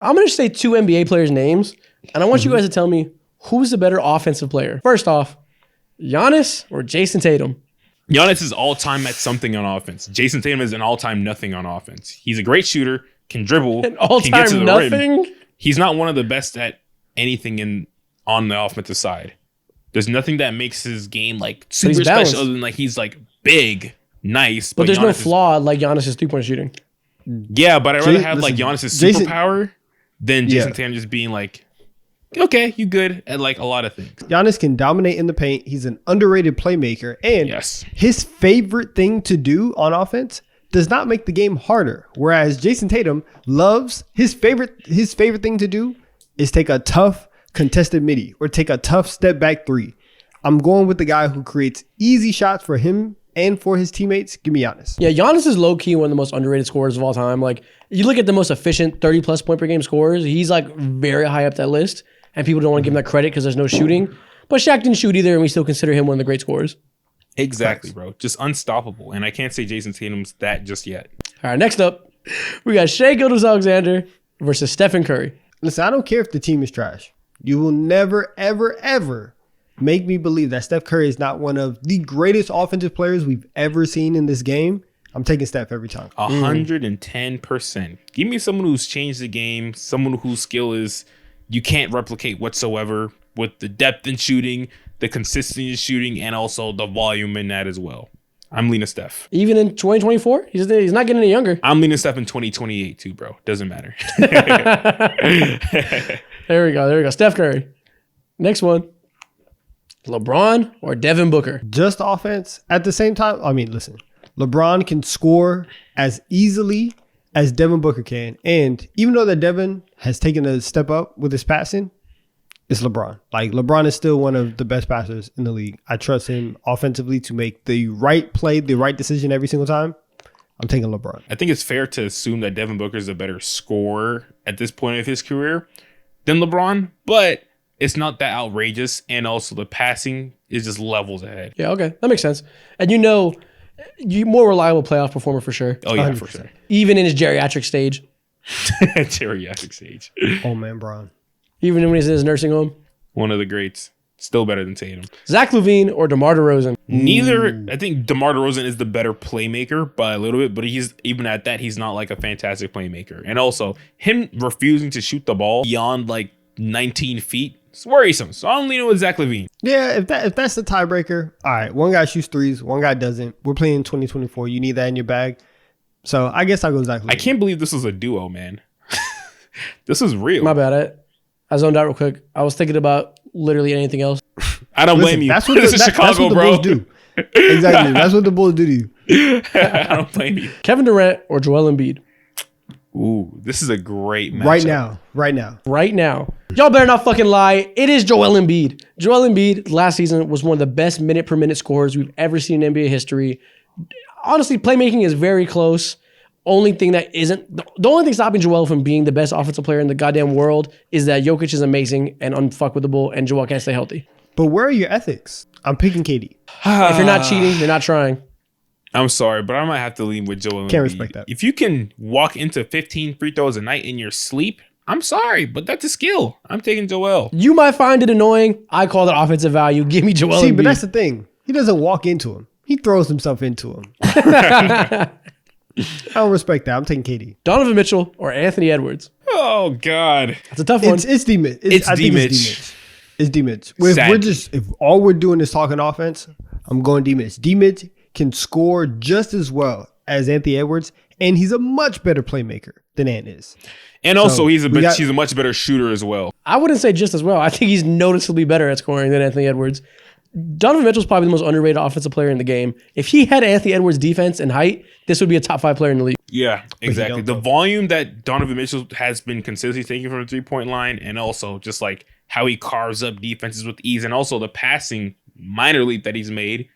I'm going to say 2 NBA players' names, and I want you guys to tell me who's the better offensive player. First off, Giannis or Jason Tatum? Giannis is all-time at something on offense. Jason Tatum is an all-time nothing on offense. He's a great shooter, can dribble, An all-time can get to the nothing? rim. He's not one of the best at anything on the offensive side. There's nothing that makes his game like super special other than like he's like big, nice. But there's Giannis no flaw like Giannis' 3-point shooting. Yeah, but I'd rather have like Giannis' superpower than Jason Tatum just being like, okay, you good at like a lot of things. Giannis can dominate in the paint. He's an underrated playmaker. And his favorite thing to do on offense does not make the game harder. Whereas Jason Tatum loves his favorite thing to do is take a tough contested midi or take a tough step back 3. I'm going with the guy who creates easy shots for him and for his teammates. Give me Giannis. Yeah, Giannis is low-key one of the most underrated scorers of all time. Like, you look at the most efficient 30-plus point per game scorers, he's like very high up that list, and people don't want to give him that credit because there's no shooting. But Shaq didn't shoot either, and we still consider him one of the great scorers. Exactly, bro. Just unstoppable. And I can't say Jason Tatum's that just yet. All right, next up, we got Shai Gilgeous-Alexander versus Stephen Curry. Listen, I don't care if the team is trash. You will never, ever, ever make me believe that Steph Curry is not one of the greatest offensive players we've ever seen in this game. I'm taking Steph every time. 110%. Give me someone who's changed the game, someone whose skill is you can't replicate whatsoever with the depth in shooting, the consistency in shooting, and also the volume in that as well. I'm leaning Steph. Even in 2024? He's not getting any younger. I'm leaning Steph in 2028 too, bro. Doesn't matter. There we go. Steph Curry. Next one. LeBron or Devin Booker? Just offense. At the same time, I mean, listen, LeBron can score as easily as Devin Booker can. And even though that Devin has taken a step up with his passing, it's LeBron. Like, LeBron is still one of the best passers in the league. I trust him offensively to make the right play, the right decision every single time. I'm taking LeBron. I think it's fair to assume that Devin Booker is a better scorer at this point of his career than LeBron, but it's not that outrageous. And also the passing is just levels ahead. Yeah, okay. That makes sense. And you more reliable playoff performer for sure. Oh, yeah, 100%. For sure. Even in his geriatric stage. Geriatric stage. Oh, man, Bron. Even when he's in his nursing home. One of the greats. Still better than Tatum. Zach LaVine or DeMar DeRozan? Neither. I think DeMar DeRozan is the better playmaker by a little bit, but he's even at that, he's not like a fantastic playmaker. And also, him refusing to shoot the ball beyond like 19 feet, it's worrisome. So I'm leaning with Zach LaVine. Yeah, if that's the tiebreaker, all right, one guy shoots threes, one guy doesn't. We're playing in 2024. You need that in your bag. So I guess I'll go Zach LaVine. I can't believe this was a duo, man. This is real. My bad. I zoned out real quick. I was thinking about literally anything else. I don't blame you. That's what this is Chicago, that's what the bro. Bulls do. Exactly. That's what the Bulls do to you. I don't blame you. Kevin Durant or Joel Embiid? Ooh, this is a great matchup. Right now. Y'all better not fucking lie. It is Joel Embiid. Joel Embiid last season was one of the best minute-per-minute scorers we've ever seen in NBA history. Honestly, playmaking is very close. The only thing stopping Joel from being the best offensive player in the goddamn world is that Jokic is amazing and unfuckwittable, and Joel can't stay healthy. But where are your ethics? I'm picking KD. If you're not cheating, you're not trying. I'm sorry, but I might have to lean with Joel Embiid. Can't respect that. If you can walk into 15 free throws a night in your sleep, I'm sorry, but that's a skill. I'm taking Joel. You might find it annoying. I call that offensive value. Give me Joel Embiid. But that's the thing. He doesn't walk into him. He throws himself into him. I don't respect that. I'm taking KD. Donovan Mitchell or Anthony Edwards? Oh, God. That's a tough one. It's D-Mitch. It's D-Mitch. It's D-Mitch. If all we're doing is talking offense, I'm going D-Mitch. D-Mitch can score just as well as Anthony Edwards, and he's a much better playmaker than Ant is. And also, he's a much better shooter as well. I wouldn't say just as well. I think he's noticeably better at scoring than Anthony Edwards. Donovan Mitchell's probably the most underrated offensive player in the game. If he had Anthony Edwards' defense and height, this would be a top 5 player in the league. Yeah, exactly. The volume that Donovan Mitchell has been consistently taking from the three-point line, and also just like how he carves up defenses with ease, and also the passing minor leap that he's made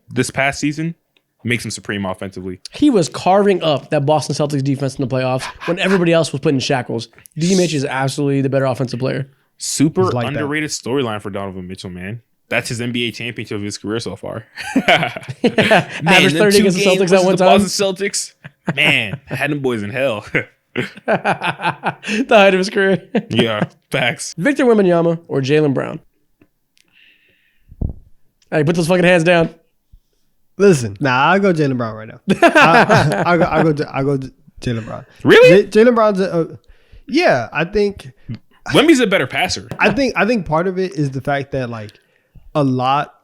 this past season makes him supreme offensively. He was carving up that Boston Celtics defense in the playoffs when everybody else was put in shackles. D-Mitch is absolutely the better offensive player. Super underrated storyline for Donovan Mitchell, man. That's his NBA championship of his career so far. Average 30 against the Celtics at one time. The Boston Celtics, man, had them boys in hell. The height of his career. Yeah, facts. Victor Wembanyama or Jaylen Brown? Hey, put those fucking hands down. Listen, I'll go Jaylen Brown right now. I'll go Jaylen Brown. Really? Jaylen Brown's yeah, I think Wemby's a better passer. I think part of it is the fact that like a lot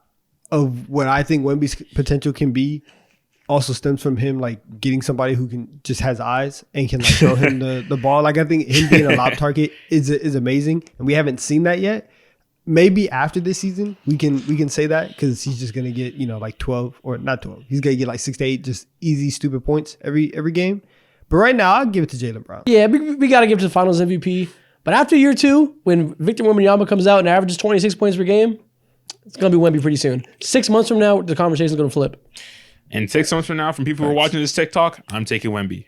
of what I think Wemby's potential can be also stems from him like getting somebody who can just has eyes and can like throw him the ball. Like I think him being a lob target is amazing, and we haven't seen that yet. Maybe after this season we can say that because he's just gonna get like 12 or not 12. He's gonna get like 6 to 8 just easy stupid points every game. But right now I'll give it to Jaylen Brown. Yeah, we got to give it to the Finals MVP. But after year 2, when Victor Wembanyama comes out and averages 26 points per game, it's going to be Wemby pretty soon. 6 months from now, the conversation is going to flip. And 6 months from now, from people who are watching this TikTok, I'm taking Wemby.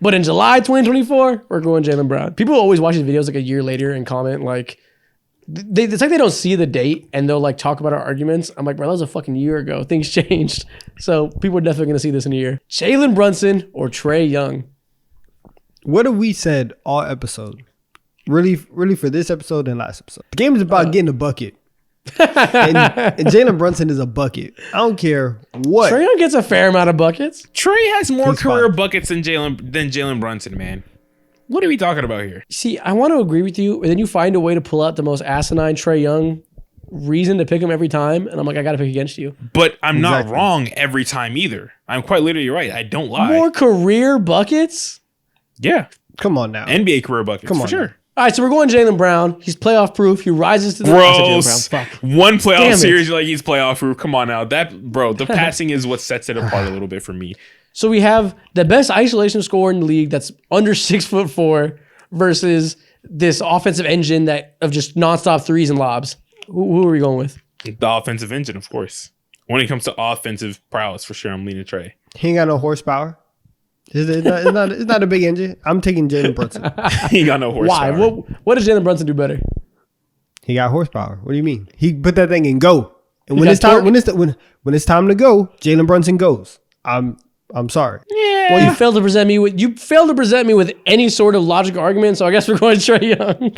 But in July 2024, we're going Jaylen Brown. People always watch these videos like a year later and comment like, it's like they don't see the date and they'll like talk about our arguments. I'm like, bro, that was a fucking year ago. Things changed. So people are definitely going to see this in a year. Jaylen Brunson or Trae Young? What have we said all episode? Really for this episode and last episode. The game is about getting a bucket. and Jaylen Brunson is a bucket. I don't care what. Trae Young gets a fair amount of buckets. Trae has more career buckets than Jaylen Brunson, man. What are we talking about here? See, I want to agree with you, and then you find a way to pull out the most asinine Trae Young reason to pick him every time, and I'm like, I got to pick against you. But I'm not wrong every time either. I'm quite literally right. I don't lie. More career buckets? Yeah. Come on now. NBA career buckets, for sure. Now. All right, so we're going Jaylen Brown. He's playoff proof. He rises to the Gross. One playoff series, you're like, he's playoff proof. Come on now. The passing is what sets it apart a little bit for me. So we have the best isolation scorer in the league that's under 6'4" versus this offensive engine that of just nonstop threes and lobs. Who are we going with? The offensive engine, of course. When it comes to offensive prowess, for sure, I'm leaning Trae. He ain't got no horsepower. It's not a big engine. I'm taking Jaylen Brunson. He got no horsepower. Why? What does Jaylen Brunson do better? He got horsepower. What do you mean? He put that thing in go. And when it's time to go, Jaylen Brunson goes. I'm sorry. Yeah. Well, you failed to present me with any sort of logical argument, so I guess we're going to Trae Young.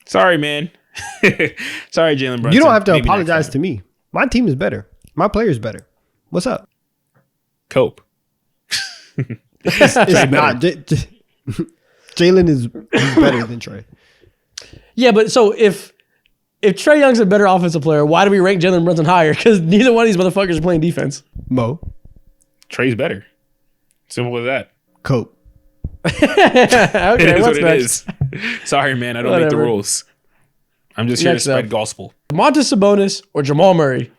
Sorry, man. Sorry, Jaylen Brunson. You don't have to apologize to me. My team is better. My player is better. What's up? Cope. It's not. Jaylen is better than Trae. Yeah, but so if Trae Young's a better offensive player, why do we rank Jaylen Brunson higher? Because neither one of these motherfuckers are playing defense. Mo. Trae's better. Simple as that. Cope. Okay, what's next? It is. Sorry, man. I don't make the rules. I'm just here to spread gospel. Domantas Sabonis or Jamal Murray?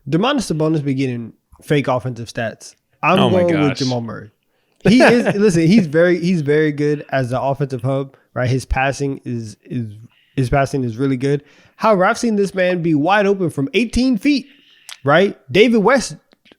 Domantas Sabonis be getting fake offensive stats. I'm going with Jamal Murray. He is. Listen, he's very good as the offensive hub. Right, his passing is really good. However, I've seen this man be wide open from 18 feet. Right, David West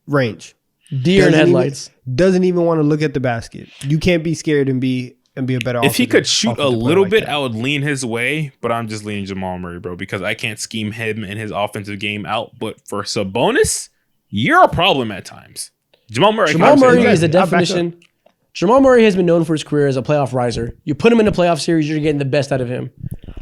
range. Deer in headlights. Doesn't even want to look at the basket. You can't be scared and be a better. If he could shoot a little bit, I would lean his way. But I'm just leaning Jamal Murray, bro, because I can't scheme him and his offensive game out. But for Sabonis, you're a problem at times. Jamal Murray is the definition. Jamal Murray has been known for his career as a playoff riser. You put him in a playoff series, you're getting the best out of him.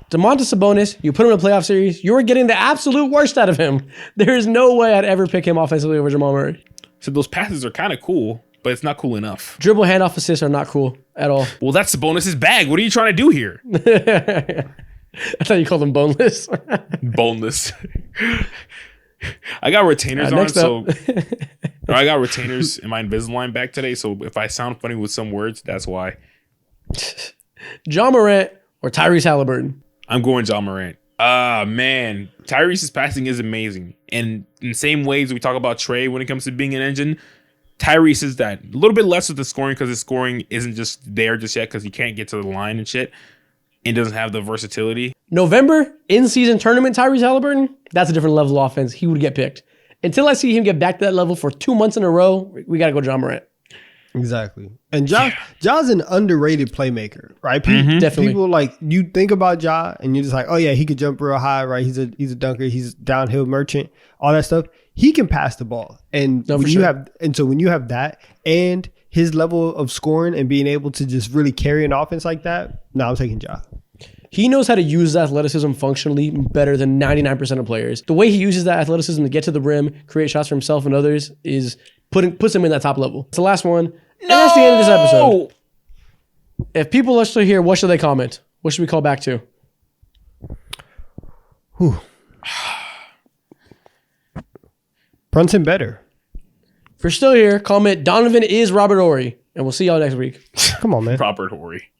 Domantas Sabonis, you put him in a playoff series, you're getting the absolute worst out of him. There is no way I'd ever pick him offensively over Jamal Murray. So those passes are kind of cool, but it's not cool enough. Dribble handoff assists are not cool at all. Well, that's Sabonis' bag. What are you trying to do here? I thought you called him boneless. Boneless. I got retainers on, so I got retainers in my Invisalign back today. So if I sound funny with some words, that's why. John Morant or Tyrese Haliburton? I'm going John Morant. Man, Tyrese's passing is amazing, and in the same ways we talk about Trae when it comes to being an engine, Tyrese is that. A little bit less with the scoring because his scoring isn't just there just yet because he can't get to the line and shit, and doesn't have the versatility. November in-season tournament Tyrese Haliburton, that's a different level of offense. He would get picked. Until I see him get back to that level for 2 months in a row, we got to go John Morant. Exactly. And Ja's an underrated playmaker, right? Definitely. People like, you think about Ja and you're just like, oh yeah, he could jump real high, right? He's a dunker, he's a downhill merchant, all that stuff. He can pass the ball. And so when you have that, and his level of scoring and being able to just really carry an offense like that, I'm taking Ja. He knows how to use his athleticism functionally better than 99% of players. The way he uses that athleticism to get to the rim, create shots for himself and others, is puts him in that top level. It's the last one. No! And that's the end of this episode. If people are still here, what should they comment? What should we call back to? Whew. Brunson better. If you're still here, comment Donovan is Robert Horry. And we'll see y'all next week. Come on, man. Robert Horry.